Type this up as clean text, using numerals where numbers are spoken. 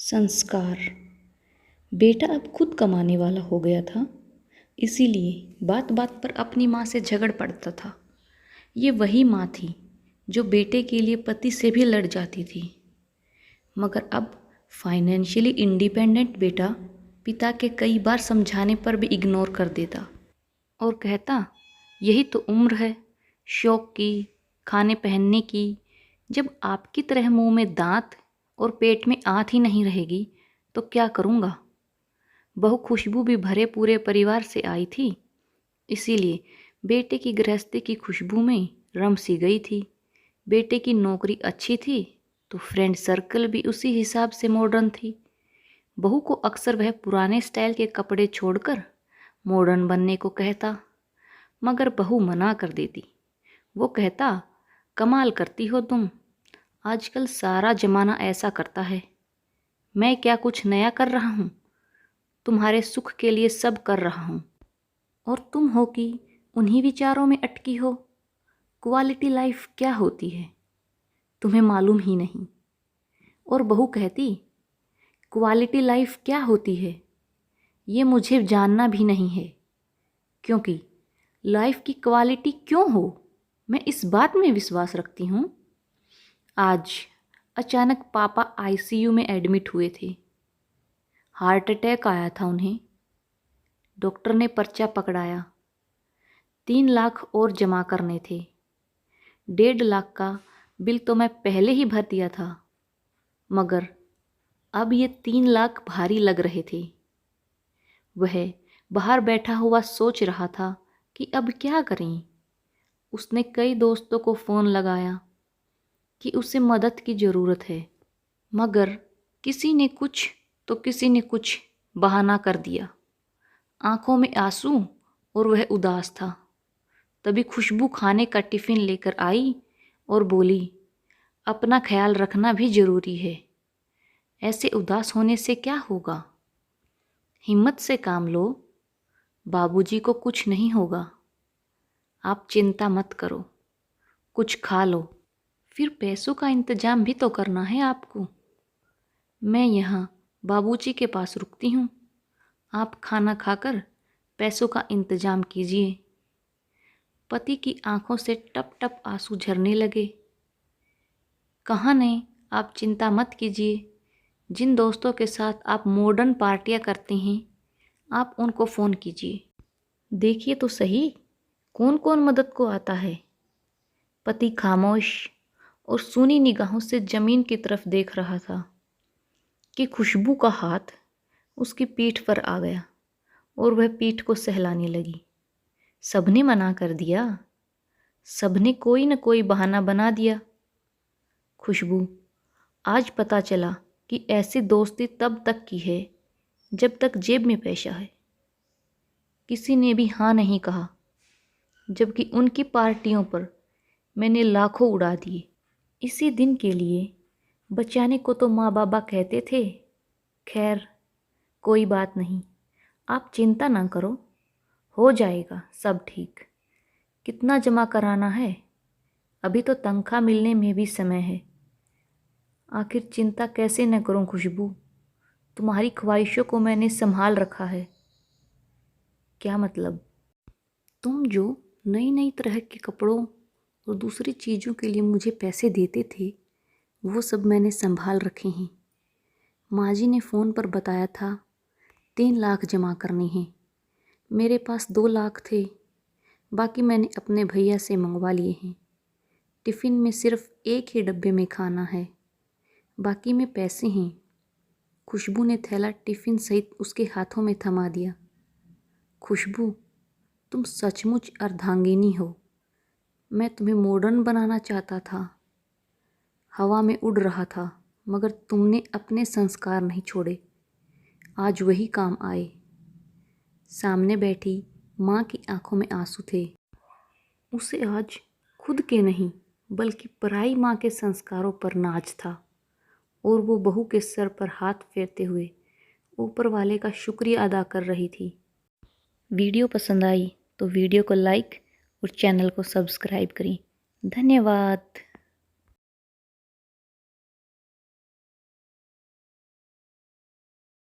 संस्कार। बेटा अब खुद कमाने वाला हो गया था, इसीलिए बात बात पर अपनी माँ से झगड़ पड़ता था। ये वही माँ थी जो बेटे के लिए पति से भी लड़ जाती थी। मगर अब फाइनेंशियली इंडिपेंडेंट बेटा पिता के कई बार समझाने पर भी इग्नोर कर देता और कहता, यही तो उम्र है शौक की, खाने पहनने की। जब आपकी तरह मुंह में दांत और पेट में आंत ही नहीं रहेगी तो क्या करूँगा। बहू खुशबू भी भरे पूरे परिवार से आई थी, इसीलिए बेटे की गृहस्थी की खुशबू में रम सी गई थी। बेटे की नौकरी अच्छी थी तो फ्रेंड सर्कल भी उसी हिसाब से मॉडर्न थी। बहू को अक्सर वह पुराने स्टाइल के कपड़े छोड़कर मॉडर्न बनने को कहता, मगर बहू मना कर देती। वो कहता, कमाल करती हो तुम, आजकल सारा जमाना ऐसा करता है। मैं क्या कुछ नया कर रहा हूँ, तुम्हारे सुख के लिए सब कर रहा हूँ और तुम हो कि उन्हीं विचारों में अटकी हो। क्वालिटी लाइफ क्या होती है तुम्हें मालूम ही नहीं। और बहू कहती, क्वालिटी लाइफ क्या होती है ये मुझे जानना भी नहीं है, क्योंकि लाइफ की क्वालिटी क्यों हो मैं इस बात में विश्वास रखती हूँ। आज अचानक पापा आईसीयू में एडमिट हुए थे। हार्ट अटैक आया था उन्हें। डॉक्टर ने पर्चा पकड़ाया, 3 लाख और जमा करने थे। 1.5 लाख का बिल तो मैं पहले ही भर दिया था, मगर अब ये 3 लाख भारी लग रहे थे। वह बाहर बैठा हुआ सोच रहा था कि अब क्या करें। उसने कई दोस्तों को फ़ोन लगाया कि उसे मदद की ज़रूरत है, मगर किसी ने कुछ तो किसी ने कुछ बहाना कर दिया। आंखों में आंसू और वह उदास था। तभी खुशबू खाने का टिफ़िन लेकर आई और बोली, अपना ख्याल रखना भी ज़रूरी है, ऐसे उदास होने से क्या होगा। हिम्मत से काम लो, बाबूजी को कुछ नहीं होगा। आप चिंता मत करो, कुछ खा लो, फिर पैसों का इंतजाम भी तो करना है आपको। मैं यहाँ बाबूजी के पास रुकती हूँ, आप खाना खाकर पैसों का इंतजाम कीजिए। पति की आंखों से टप टप आंसू झरने लगे। कहा नहीं, आप चिंता मत कीजिए। जिन दोस्तों के साथ आप मॉडर्न पार्टियां करते हैं, आप उनको फ़ोन कीजिए। देखिए तो सही कौन कौन मदद को आता है। पति खामोश और सूनी निगाहों से ज़मीन की तरफ देख रहा था कि खुशबू का हाथ उसकी पीठ पर आ गया और वह पीठ को सहलाने लगी। सबने मना कर दिया, सबने कोई न कोई बहाना बना दिया। खुशबू, आज पता चला कि ऐसी दोस्ती तब तक की है जब तक जेब में पैसा है। किसी ने भी हाँ नहीं कहा, जबकि उनकी पार्टियों पर मैंने लाखों उड़ा दिए। इसी दिन के लिए बचाने को तो माँ बाबा कहते थे। खैर कोई बात नहीं, आप चिंता ना करो, हो जाएगा सब ठीक। कितना जमा कराना है, अभी तो तनख्वाह मिलने में भी समय है। आखिर चिंता कैसे न करूं खुशबू, तुम्हारी ख्वाहिशों को मैंने संभाल रखा है। क्या मतलब? तुम जो नई नई तरह के कपड़ों और दूसरी चीज़ों के लिए मुझे पैसे देते थे, वो सब मैंने संभाल रखे हैं। माँ जी ने फ़ोन पर बताया था 3 लाख जमा करने हैं। मेरे पास 2 लाख थे, बाकी मैंने अपने भैया से मंगवा लिए हैं। टिफ़िन में सिर्फ एक ही डब्बे में खाना है, बाकी में पैसे हैं। खुशबू ने थैला टिफ़िन सहित उसके हाथों में थमा दिया। खुशबू, तुम सचमुच अर्धांगिनी हो। मैं तुम्हें मॉडर्न बनाना चाहता था, हवा में उड़ रहा था, मगर तुमने अपने संस्कार नहीं छोड़े। आज वही काम आए। सामने बैठी माँ की आंखों में आंसू थे। उसे आज खुद के नहीं बल्कि पराई माँ के संस्कारों पर नाज था और वो बहू के सर पर हाथ फेरते हुए ऊपर वाले का शुक्रिया अदा कर रही थी। वीडियो पसंद आई तो वीडियो को लाइक और चैनल को सब्सक्राइब करें। धन्यवाद।